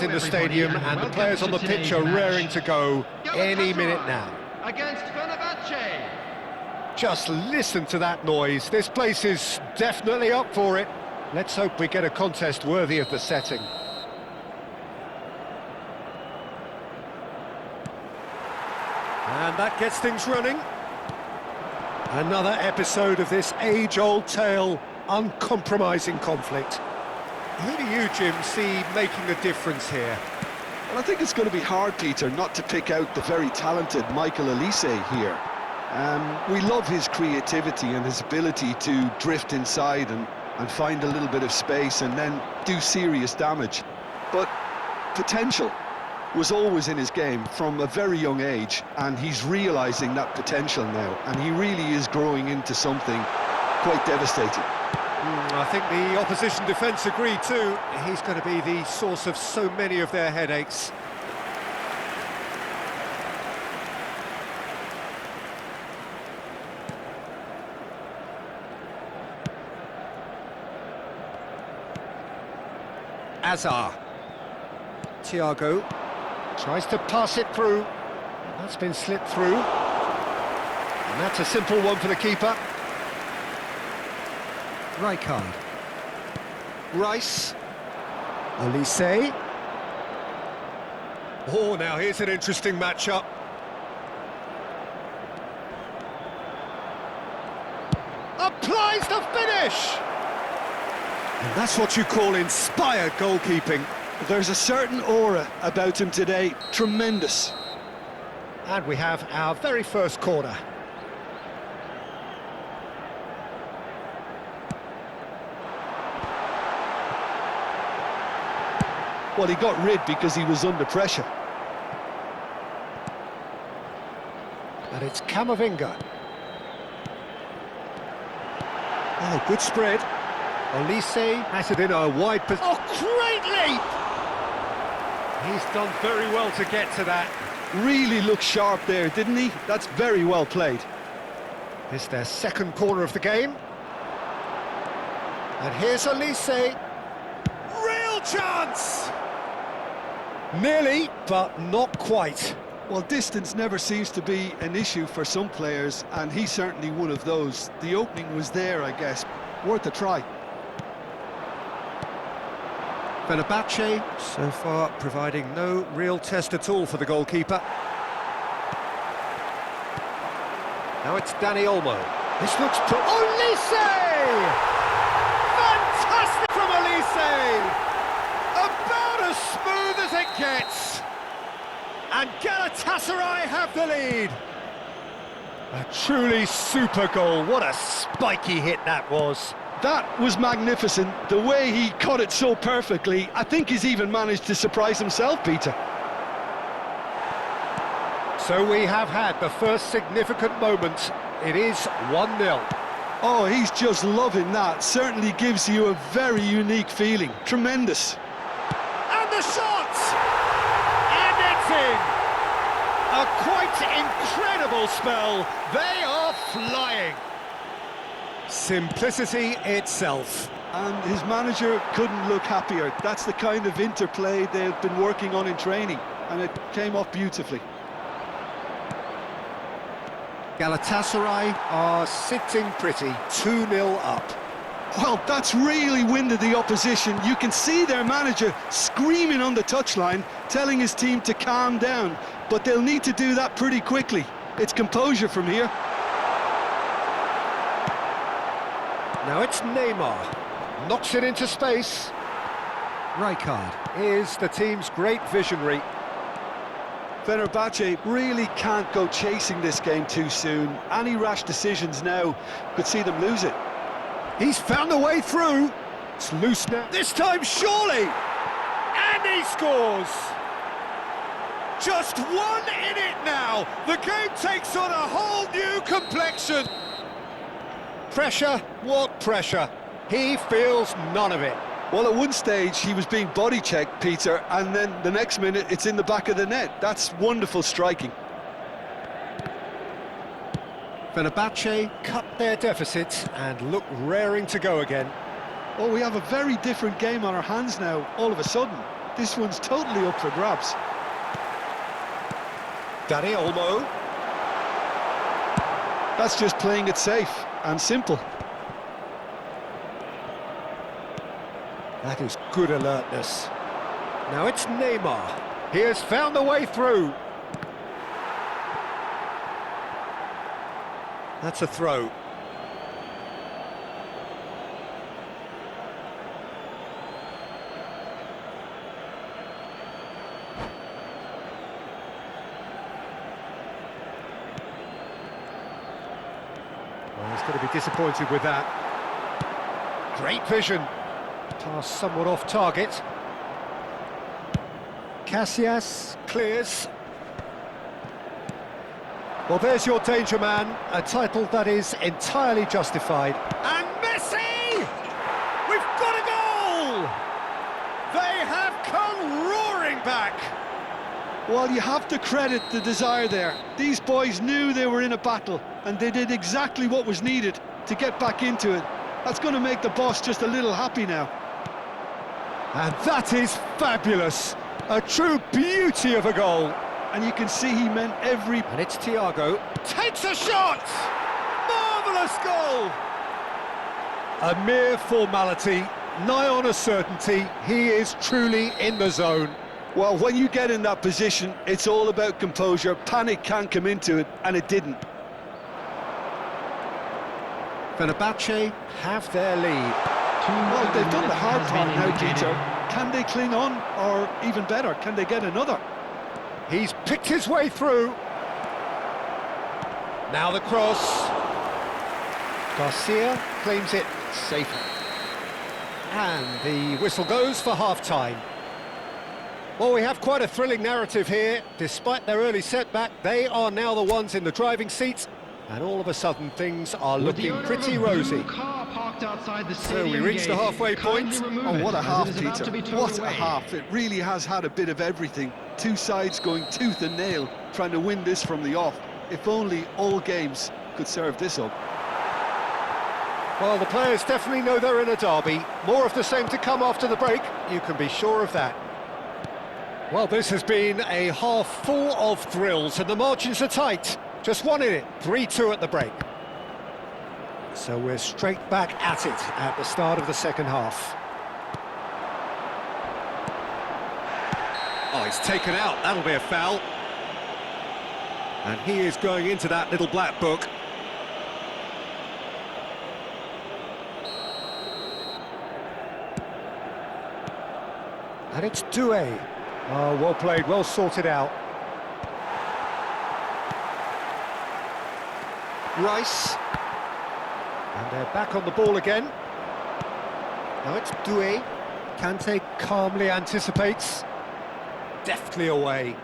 In the stadium, and the players on the pitch are raring to go any minute now. Against Fenerbahce. Just listen to that noise. This place is definitely up for it. Let's hope we get a contest worthy of the setting. And that gets things running. Another episode of this age-old tale, uncompromising conflict. Who do you, Jim, see making a difference here? Well, I think it's going to be hard, Peter, not to pick out the very talented Michael Olise here. We love his creativity and his ability to drift inside and find a little bit of space and then do serious damage. But potential was always in his game from a very young age, and he's realising that potential now, and he really is growing into something quite devastating. I think the opposition defence agreed too. He's going to be the source of so many of their headaches. Azar. Thiago tries to pass it through. That's been slipped through. And that's a simple one for the keeper. Rijkaard. Rice. Olise. Oh, now here's an interesting matchup. Applies the finish! And that's what you call inspired goalkeeping. There's a certain aura about him today, tremendous. And we have our very first corner. Well, he got rid because he was under pressure. And it's Camavinga. Oh, good spread. Olise has it in a wide position. Oh, great leap! He's done very well to get to that. Really looked sharp there, didn't he? That's very well played. It's their second corner of the game. And here's Olise. Real chance! Nearly, but not quite. Well, distance never seems to be an issue for some players, and he's certainly one of those. The opening was there, I guess. Worth a try. Fenerbahce, so far, providing no real test at all for the goalkeeper. Now it's Dani Olmo. This looks... Olise! Fantastic from Olise! About as smooth as it gets. And Galatasaray have the lead. A truly super goal. What a spiky hit that was. That was magnificent. The way he caught it so perfectly, I think he's even managed to surprise himself, Peter. So we have had the first significant moment. It is 1-0. Oh, he's just loving that. Certainly gives you a very unique feeling. Tremendous. And the shot! And it's in! A quite incredible spell. They are flying. Simplicity itself. And his manager couldn't look happier. That's the kind of interplay they've been working on in training, and it came off beautifully. Galatasaray are sitting pretty, 2-0 up. Well, that's really winded the opposition. You can see their manager screaming on the touchline, telling his team to calm down, but they'll need to do that pretty quickly. It's composure from here. Now it's Neymar, knocks it into space. Rijkaard is the team's great visionary. Fenerbahce really can't go chasing this game too soon. Any rash decisions now could see them lose it. He's found a way through. It's loose now. This time, surely! And he scores! Just 1 in it now. The game takes on a whole new complexion. Pressure? What pressure? He feels none of it. Well, at one stage he was being body checked, Peter, and then the next minute it's in the back of the net. That's wonderful striking. Fenerbahce cut their deficit and look raring to go again. Oh, we have a very different game on our hands now, all of a sudden. This one's totally up for grabs. Dani Olmo. That's just playing it safe and simple. That is good alertness. Now it's Neymar. He has found the way through. That's a throw. Well, he's going to be disappointed with that. Great vision. Pass somewhat off target. Casillas clears. Well, there's your danger man, a title that is entirely justified. And Messi! We've got a goal! They have come roaring back! Well, you have to credit the desire there. These boys knew they were in a battle, and they did exactly what was needed to get back into it. That's going to make the boss just a little happy now. And that is fabulous! A true beauty of a goal. And you can see he meant every... And it's Thiago. Takes a shot! Marvellous goal! A mere formality, nigh on a certainty. He is truly in the zone. Well, when you get in that position, it's all about composure. Panic can't come into it, and it didn't. Fenerbahce have their lead. Well, they've done the hard part now, Peter. Can they cling on, or even better, can they get another? He's picked his way through. Now the cross. Garcia claims it safely. And the whistle goes for half-time. Well, we have quite a thrilling narrative here. Despite their early setback, they are now the ones in the driving seat. And all of a sudden, things are looking pretty rosy. So we reached the halfway point. Oh, what a half, Peter. What a half. It really has had a bit of everything. Two sides going tooth and nail, trying to win this from the off. If only all games could serve this up. Well, the players definitely know they're in a derby. More of the same to come after the break, you can be sure of that. Well, this has been a half full of thrills, and the margins are tight. Just one in it, 3-2 at the break. So we're straight back at it at the start of the second half. Oh, he's taken out, that'll be a foul. And he is going into that little black book. And it's Doué. Oh, well played, well sorted out. Rice. And they're back on the ball again. Now it's Doué. Kante calmly anticipates. Deftly away.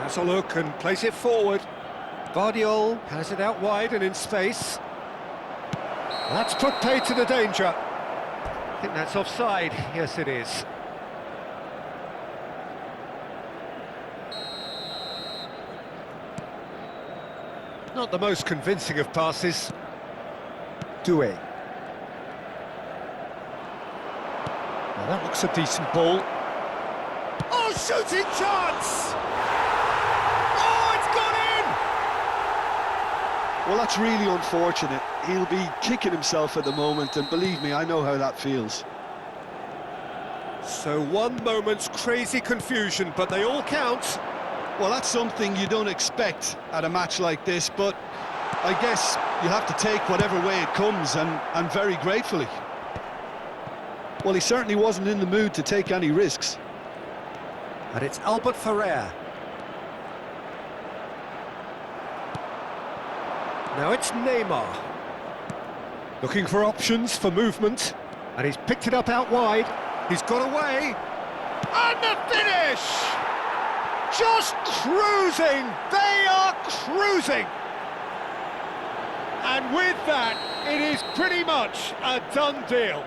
Has a look and plays it forward. Vardiol has it out wide and in space. That's put pay to the danger. I think that's offside. Yes, it is. Not the most convincing of passes. Doué. Now that looks a decent ball. Oh, shooting chance! Oh, it's gone in! Well, that's really unfortunate. He'll be kicking himself at the moment, and believe me, I know how that feels. So one moment's crazy confusion, but they all count. Well, that's something you don't expect at a match like this, but I guess you have to take whatever way it comes, and very gratefully. Well, he certainly wasn't in the mood to take any risks. And it's Albert Ferrer. Now it's Neymar. Looking for options for movement, and he's picked it up out wide. He's got away. And the finish! Just cruising! They are cruising! And with that, it is pretty much a done deal.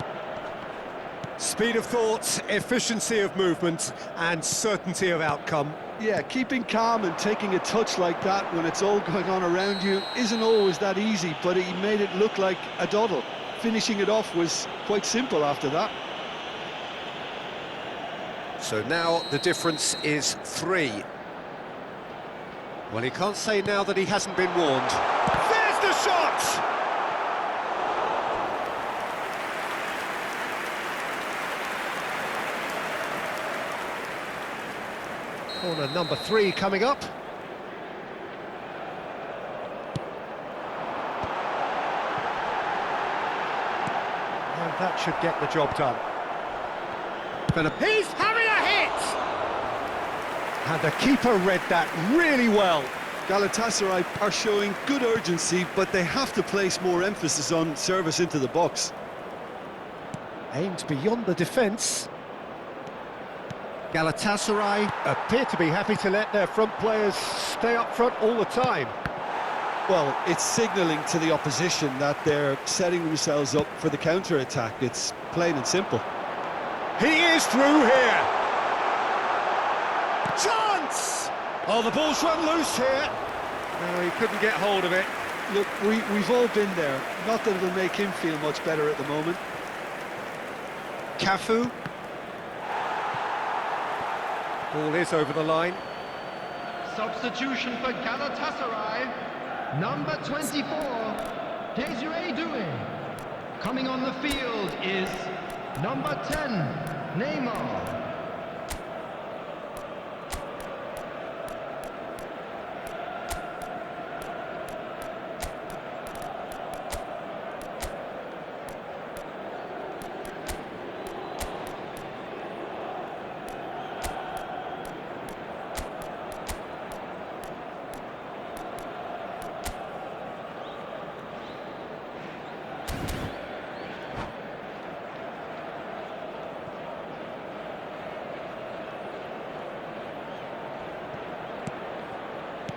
Speed of thought, efficiency of movement, and certainty of outcome. Yeah, keeping calm and taking a touch like that when it's all going on around you isn't always that easy, but he made it look like a doddle. Finishing it off was quite simple after that. So now the difference is 3. Well, he can't say now that he hasn't been warned. There's the shot! Corner number 3 coming up. And that should get the job done. He's having a hit! And the keeper read that really well. Galatasaray are showing good urgency, but they have to place more emphasis on service into the box. Aimed beyond the defence. Galatasaray appear to be happy to let their front players stay up front all the time. Well, it's signalling to the opposition that they're setting themselves up for the counter-attack. It's plain and simple. He is through here. Chance! Oh, the ball's run loose here. No, he couldn't get hold of it. Look, we've all been there. Not that it'll make him feel much better at the moment. Cafu. Ball is over the line. Substitution for Galatasaray. Number 24, Desiree Doué. Coming on the field is number 10, Neymar.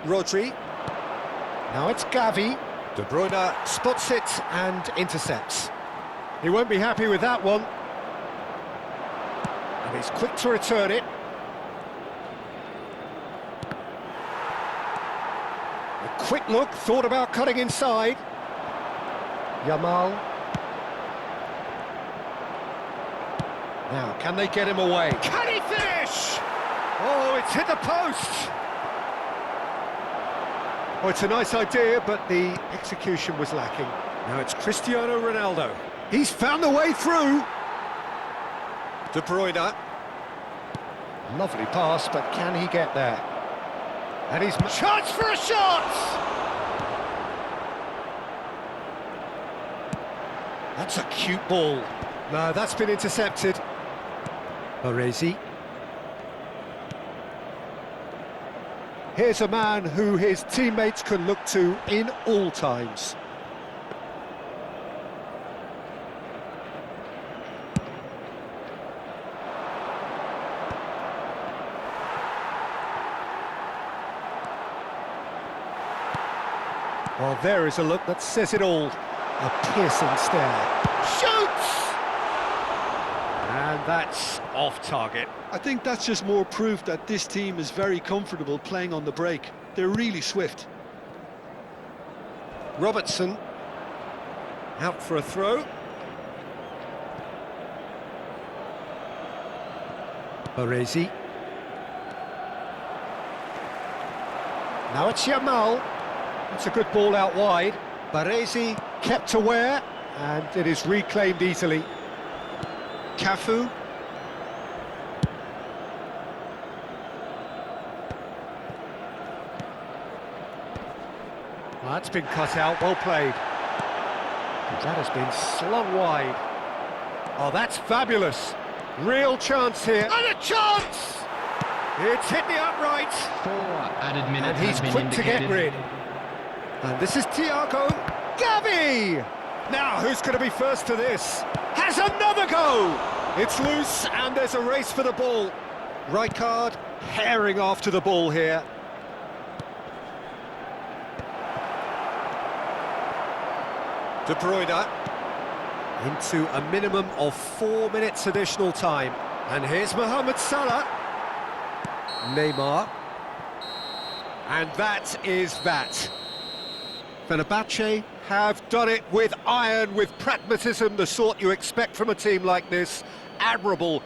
Rodri. Now it's Gavi. De Bruyne spots it and intercepts. He won't be happy with that one. And he's quick to return it. A quick look, thought about cutting inside. Yamal. Now, can they get him away? Can he finish? Oh, it's hit the post. Oh, it's a nice idea, but the execution was lacking. Now it's Cristiano Ronaldo. He's found the way through. De Bruyne. Lovely pass, but can he get there? And he's... Chance for a shot! That's a cute ball. No, that's been intercepted. Baresi. Here's a man who his teammates can look to in all times. Well, there is a look that says it all. A piercing stare. Shoots! And that's off target. I think that's just more proof that this team is very comfortable playing on the break. They're really swift. Robertson. Out for a throw. Baresi. Now it's Yamal. It's a good ball out wide. Baresi kept aware, and it is reclaimed easily. Cafu. Well, that's been cut out, well played. That has been slung wide. Oh, that's fabulous. Real chance here. And a chance! It's hit the upright. 4 added minutes. And he's quick to get rid. And this is Thiago. Gavi! Now, who's going to be first to this? Has another go! It's loose, and there's a race for the ball. Rijkaard herring after the ball here. De Bruyne into a minimum of 4 minutes additional time. And here's Mohamed Salah. Neymar. And that is that. Fenerbahce have done it with iron, with pragmatism, the sort you expect from a team like this. Admirable